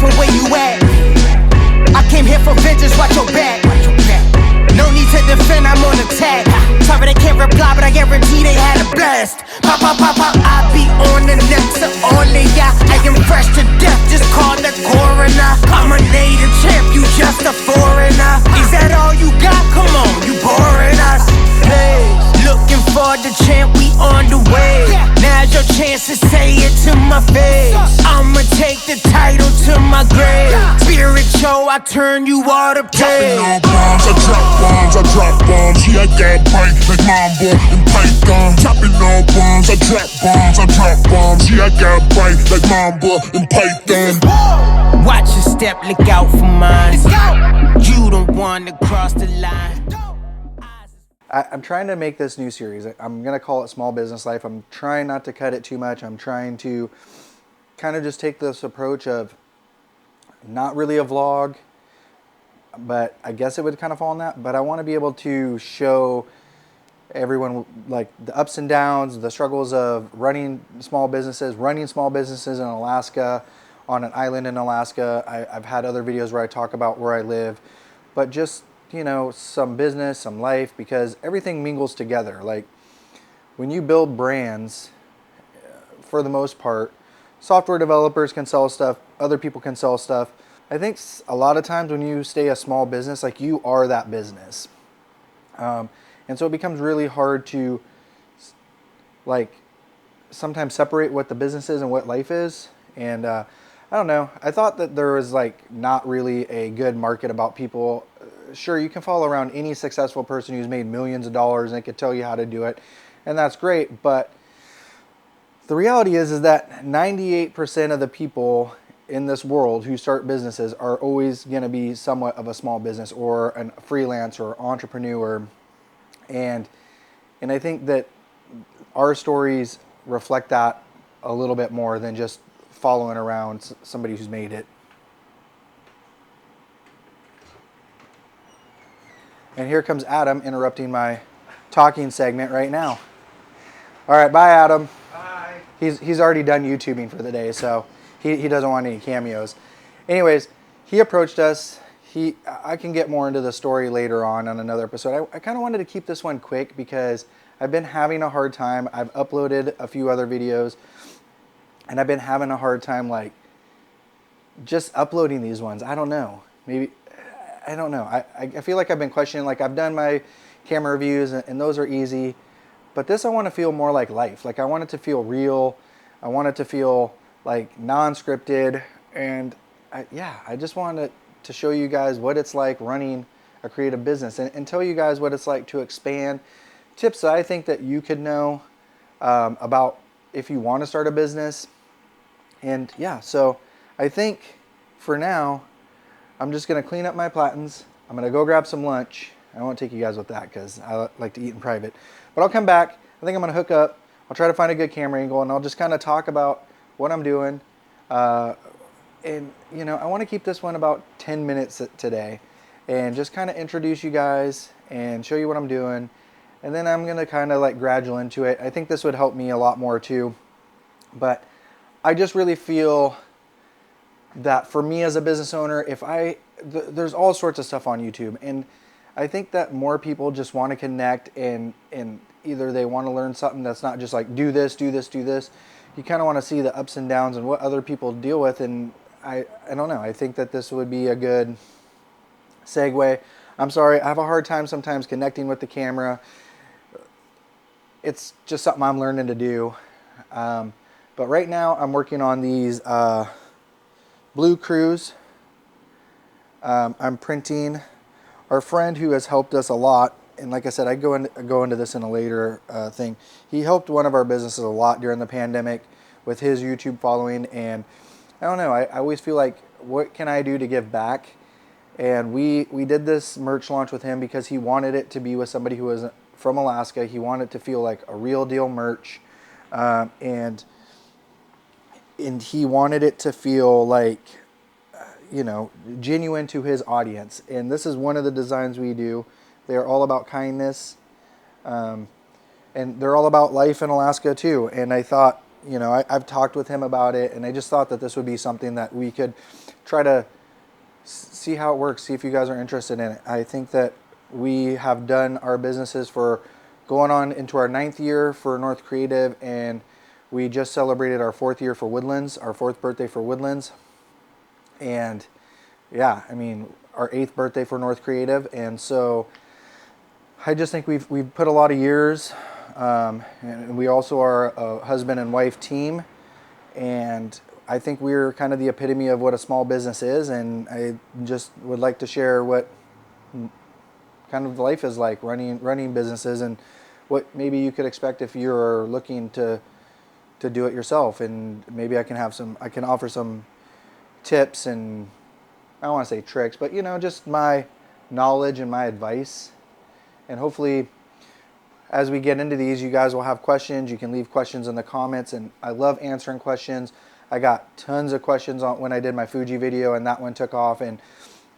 careful where you at. I came here for vengeance, watch your back. No need to defend, I'm on attack. Sorry they can't reply, but I guarantee they had a blast. Pop, pop, pop, pop, I be on the next to only ya. I am fresh to death, just call the coroner. I'm a native champ, you just a foreigner. Is that all you got? Come on, you boring us. Hey, looking for the champ, we on the way. Now's your chance to say it to my face. I'ma take the title to my grave. Spiritual, I turn you all to praise. Dropping all bombs, I drop bombs, I drop bombs. Yeah, I got bite like Mambo and Python. Dropping all bombs, I drop bombs, I drop bombs. Yeah, I got bite like Mambo and Python. Watch your step, look out for mine. You don't wanna cross the line. I'm trying to make this new series. I'm going to call it Small Business Life. I'm trying not to cut it too much. I'm trying to kind of just take this approach of not really a vlog, but I guess it would kind of fall in that. But I want to be able to show everyone like the ups and downs, the struggles of running small businesses in Alaska, on an island in Alaska. I've had other videos where I talk about where I live, but just, you know, some business, some life, because everything mingles together. Like when you build brands, for the most part, software developers can sell stuff, other people can sell stuff. I think a lot of times when you stay a small business, like you are that business. And so it becomes really hard to like sometimes separate what the business is and what life is. And I don't know, I thought that there was like not really a good market about people. Sure, you can follow around any successful person who's made millions of dollars and they could tell you how to do it, and that's great, but the reality is that 98% of the people in this world who start businesses are always going to be somewhat of a small business or a freelancer or entrepreneur, and I think that our stories reflect that a little bit more than just following around somebody who's made it. And here comes Adam interrupting my talking segment right now. All right, bye, Adam. Bye. He's already done YouTubing for the day, so he doesn't want any cameos. Anyways, he approached us. I can get more into the story later on another episode. I kind of wanted to keep this one quick because I've been having a hard time. I've uploaded a few other videos, and I've been having a hard time like just uploading these ones. I don't know. Maybe... I don't know. I feel like I've been questioning, like I've done my camera reviews and those are easy, but this I want to feel more like life. Like I want it to feel real. I want it to feel like non-scripted, and I just wanted to show you guys what it's like running a creative business and tell you guys what it's like to expand. Tips that I think that you could know about if you want to start a business. And yeah, so I think for now, I'm just going to clean up my platens. I'm going to go grab some lunch. I won't take you guys with that because I like to eat in private. But I'll come back. I think I'm going to hook up. I'll try to find a good camera angle, and I'll just kind of talk about what I'm doing. And, you know, I want to keep this one about 10 minutes today and just kind of introduce you guys and show you what I'm doing. And then I'm going to kind of like gradual into it. I think this would help me a lot more too. But I just really feel that for me as a business owner, there's all sorts of stuff on YouTube, and I think that more people just want to connect and either they want to learn something that's not just like do this, do this, do this. You kind of want to see the ups and downs and what other people deal with, and I don't know. I think that this would be a good segue. I'm sorry, I have a hard time sometimes connecting with the camera. It's just something I'm learning to do. But right now I'm working on these Blue Cruise. I'm printing. Our friend who has helped us a lot, and like I said, I go into this in a later thing. He helped one of our businesses a lot during the pandemic with his YouTube following, and I don't know, I always feel like, what can I do to give back? And we did this merch launch with him because he wanted it to be with somebody who was from Alaska. He wanted it to feel like a real deal merch, and he wanted it to feel like, you know, genuine to his audience. And this is one of the designs we do. They're all about kindness, and they're all about life in Alaska too. And I thought, you know, I've talked with him about it, and I just thought that this would be something that we could try to see how it works, see if you guys are interested in it. I think that we have done our businesses for going on into our 9th year for North Creative, and we just celebrated our 4th year for Woodlands, our 4th birthday for Woodlands. And yeah, I mean, our 8th birthday for North Creative. And so I just think we've put a lot of years, and we also are a husband and wife team. And I think we're kind of the epitome of what a small business is. And I just would like to share what kind of life is like running businesses, and what maybe you could expect if you're looking to do it yourself. And maybe I can offer some tips, and I don't want to say tricks, but just my knowledge and my advice. And hopefully as we get into these, you guys will have questions. You can leave questions in the comments, and I love answering questions. I got tons of questions on when I did my Fuji video, and that one took off. And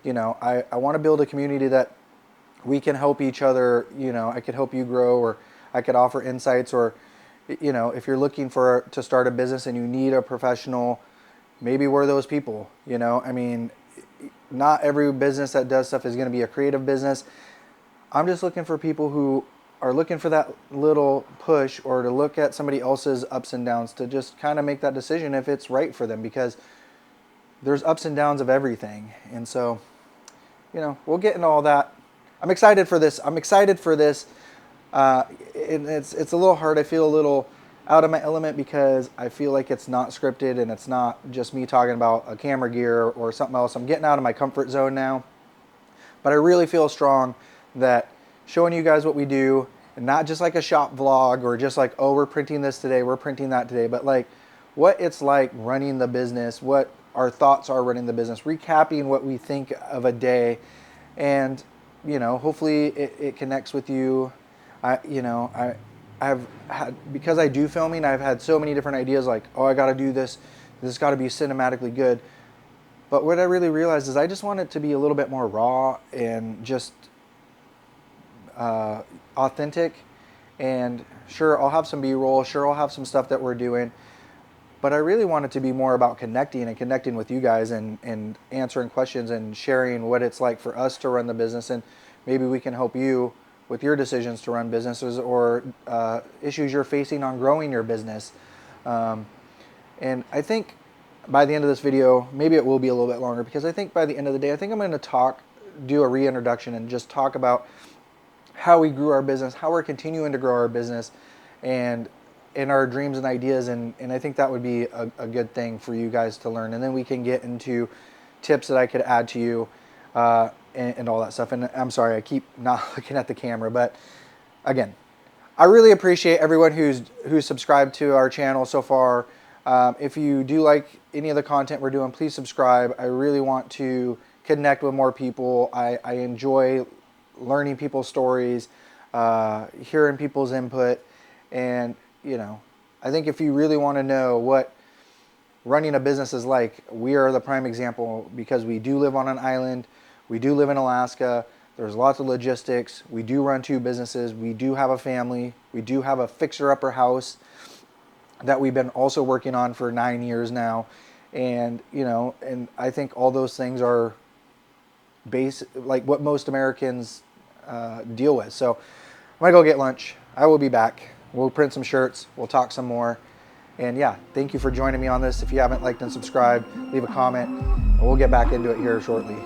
I want to build a community that we can help each other. I could help you grow, or I could offer insights, or if you're looking to start a business and you need a professional, maybe we're those people. I mean, not every business that does stuff is going to be a creative business. I'm just looking for people who are looking for that little push, or to look at somebody else's ups and downs to just kind of make that decision if it's right for them, because there's ups and downs of everything. And so, we'll get into all that. I'm excited for this. It's a little hard. I feel a little out of my element, because I feel like it's not scripted, and it's not just me talking about a camera gear or something else. I'm getting out of my comfort zone now. But I really feel strong that showing you guys what we do, and not just like a shop vlog, or just like, oh, we're printing this today, we're printing that today, but like what it's like running the business, what our thoughts are running the business, recapping what we think of a day. And hopefully it connects with you. I've had, because I do filming, I've had so many different ideas, like, oh, I got to do this got to be cinematically good. But what I really realized is I just want it to be a little bit more raw, and just authentic. And sure, I'll have some B-roll, sure, I'll have some stuff that we're doing, but I really want it to be more about connecting with you guys, and answering questions, and sharing what it's like for us to run the business. And maybe we can help you with your decisions to run businesses, or issues you're facing on growing your business. And I think by the end of this video, maybe it will be a little bit longer, because I think by the end of the day, I think I'm going to do a reintroduction, and just talk about how we grew our business, how we're continuing to grow our business, and our dreams and ideas. And I think that would be a good thing for you guys to learn. And then we can get into tips that I could add to you, and all that stuff. And I'm sorry, I keep not looking at the camera, but again, I really appreciate everyone who's subscribed to our channel so far. If you do like any of the content we're doing, please subscribe. I really want to connect with more people. I enjoy learning people's stories, hearing people's input. And I think if you really want to know what running a business is like, we are the prime example, because we do live on an island. We do live in Alaska. There's lots of logistics. We do run 2 businesses. We do have a family. We do have a fixer-upper house that we've been also working on for 9 years now. And and I think all those things are like what most Americans deal with. So I'm gonna go get lunch. I will be back. We'll print some shirts. We'll talk some more. And yeah, thank you for joining me on this. If you haven't liked and subscribed, leave a comment, and we'll get back into it here shortly.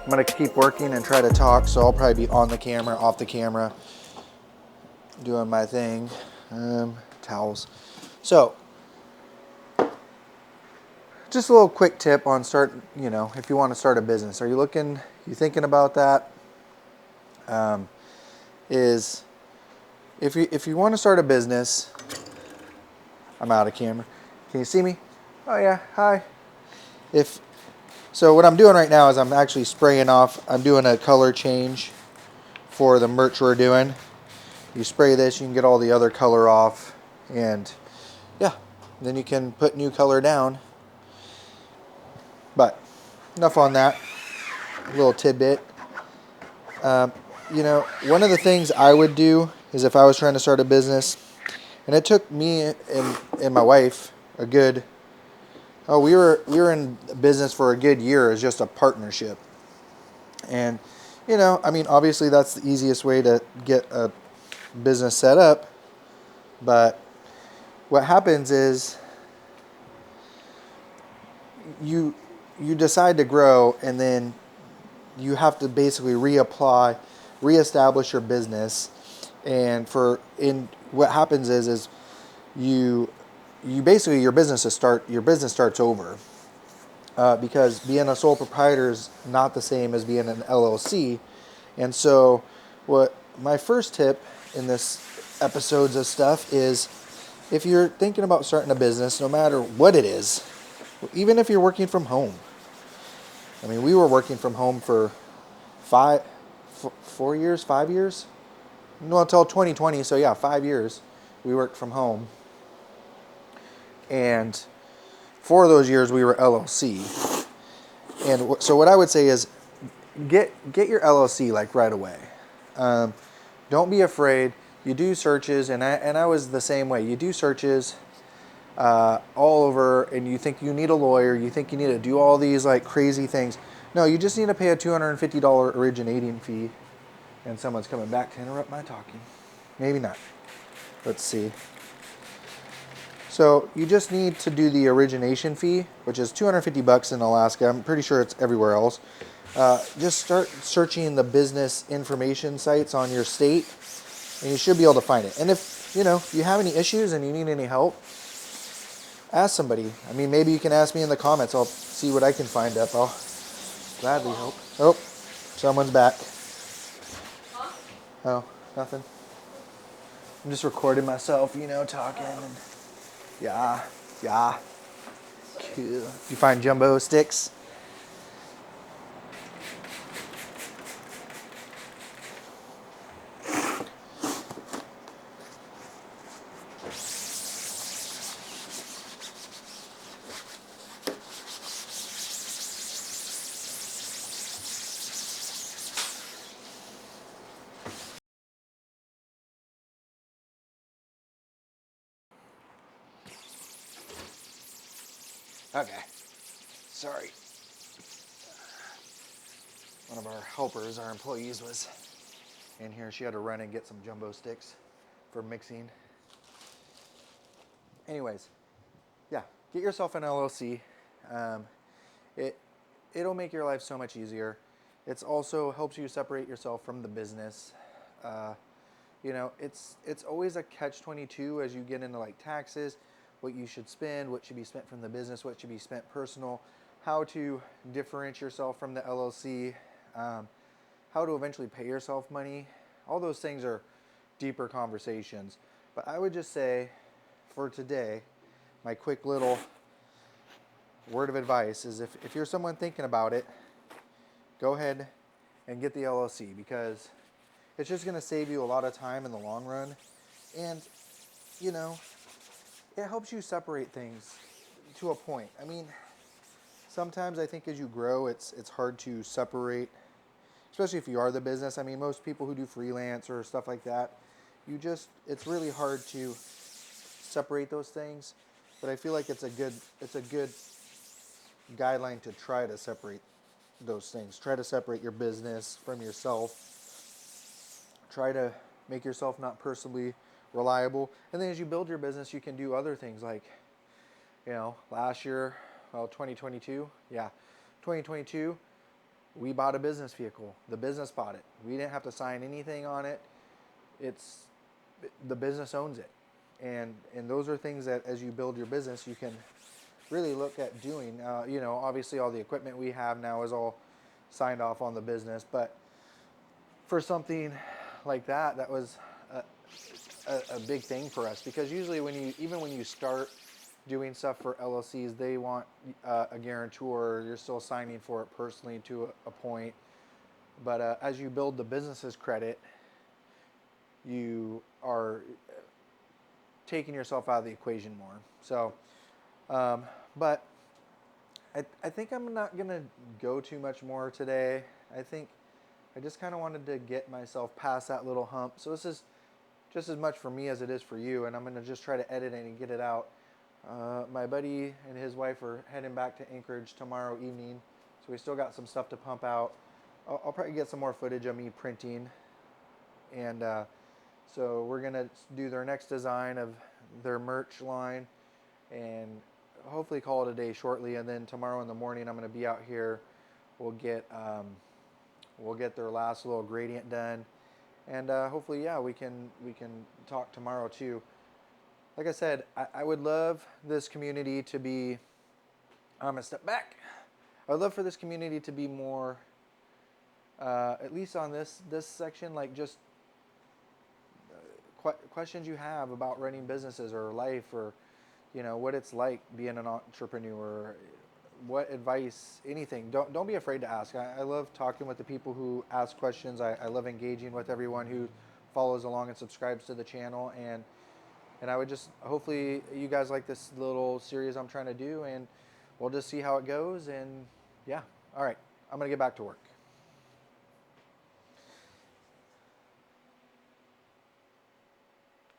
I'm going to keep working and try to talk, so I'll probably be on the camera, off the camera, doing my thing. Towels. So, just a little quick tip on if you want to start a business. Are you thinking about that? if you want to start a business, I'm out of camera. Can you see me? Oh yeah, hi. So what I'm doing right now is I'm actually spraying off. I'm doing a color change for the merch we're doing. You spray this, you can get all the other color off, and yeah, then you can put new color down. But enough on that. A little tidbit. You know, one of the things I would do is if I was trying to start a business, and it took me and my wife a good, we were in business for a good year as just a partnership. And, you know, I mean, obviously that's the easiest way to get a business set up. But what happens is you decide to grow, and then you have to basically reestablish your business. And what happens is you basically your business starts over, because being a sole proprietor is not the same as being an LLC. And so, what my first tip in this episodes of stuff is, if you're thinking about starting a business, no matter what it is, even if you're working from home. I mean, we were working from home for 4 years, 5 years, no, until 2020. So yeah, 5 years we worked from home, and 4 of those years we were LLC. And so what I would say is, get your LLC like right away. Don't be afraid. You do searches, and I was the same way. You do searches all over, and you think you need a lawyer. You think you need to do all these like crazy things. No, you just need to pay a $250 originating fee. And someone's coming back to interrupt my talking. Maybe not. Let's see. So you just need to do the origination fee, which is $250 in Alaska. I'm pretty sure it's everywhere else. Just start searching the business information sites on your state, and you should be able to find it. And if you have any issues and you need any help, ask somebody. I mean, maybe you can ask me in the comments. I'll see what I can find up. I'll gladly help. Oh, someone's back. Oh, nothing. I'm just recording myself, talking. And yeah. Cool. You find jumbo sticks? Okay. Sorry. One of our helpers, our employees, was in here. She had to run and get some jumbo sticks for mixing. Anyways, yeah, get yourself an LLC. It'll make your life so much easier. It's also helps you separate yourself from the business. It's always a catch-22 as you get into like taxes, what you should spend, what should be spent from the business, what should be spent personal, how to differentiate yourself from the LLC, how to eventually pay yourself money. All those things are deeper conversations. But I would just say, for today, my quick little word of advice is, if you're someone thinking about it, go ahead and get the LLC, because it's just going to save you a lot of time in the long run. And, it helps you separate things to a point. I mean, sometimes I think as you grow, it's hard to separate, especially if you are the business. I mean, most people who do freelance or stuff like that, it's really hard to separate those things. But I feel like it's a good guideline to try to separate those things. Try to separate your business from yourself. Try to make yourself not personally reliable. And then as you build your business, you can do other things like, last year, 2022, 2022, we bought a business vehicle. The business bought it. We didn't have to sign anything on it. The business owns it. And those are things that as you build your business, you can really look at doing. Obviously all the equipment we have now is all signed off on the business, but for something like that was a big thing for us, because usually even when you start doing stuff for LLCs, they want a guarantor. You're still signing for it personally to a point. But as you build the business's credit, you are taking yourself out of the equation more. So, but I think I'm not going to go too much more today. I think I just kind of wanted to get myself past that little hump. So this is just as much for me as it is for you, and I'm going to just try to edit it and get it out. My buddy and his wife are heading back to Anchorage tomorrow evening, so we still got some stuff to pump out. I'll probably get some more footage of me printing, and so we're going to do their next design of their merch line, and hopefully call it a day shortly. And then tomorrow in the morning I'm going to be out here. We'll get their last little gradient done, and hopefully, yeah, we can talk tomorrow too. Like I said, I would love this community to be. I'm gonna step back. I would love for this community to be more, at least on this section, like just questions you have about running businesses or life, or what it's like being an entrepreneur, what advice, anything. Don't be afraid to ask. I love talking with the people who ask questions. I love engaging with everyone who follows along and subscribes to the channel, and I would just, hopefully you guys like this little series I'm trying to do, and we'll just see how it goes. And yeah, all right, I'm gonna get back to work.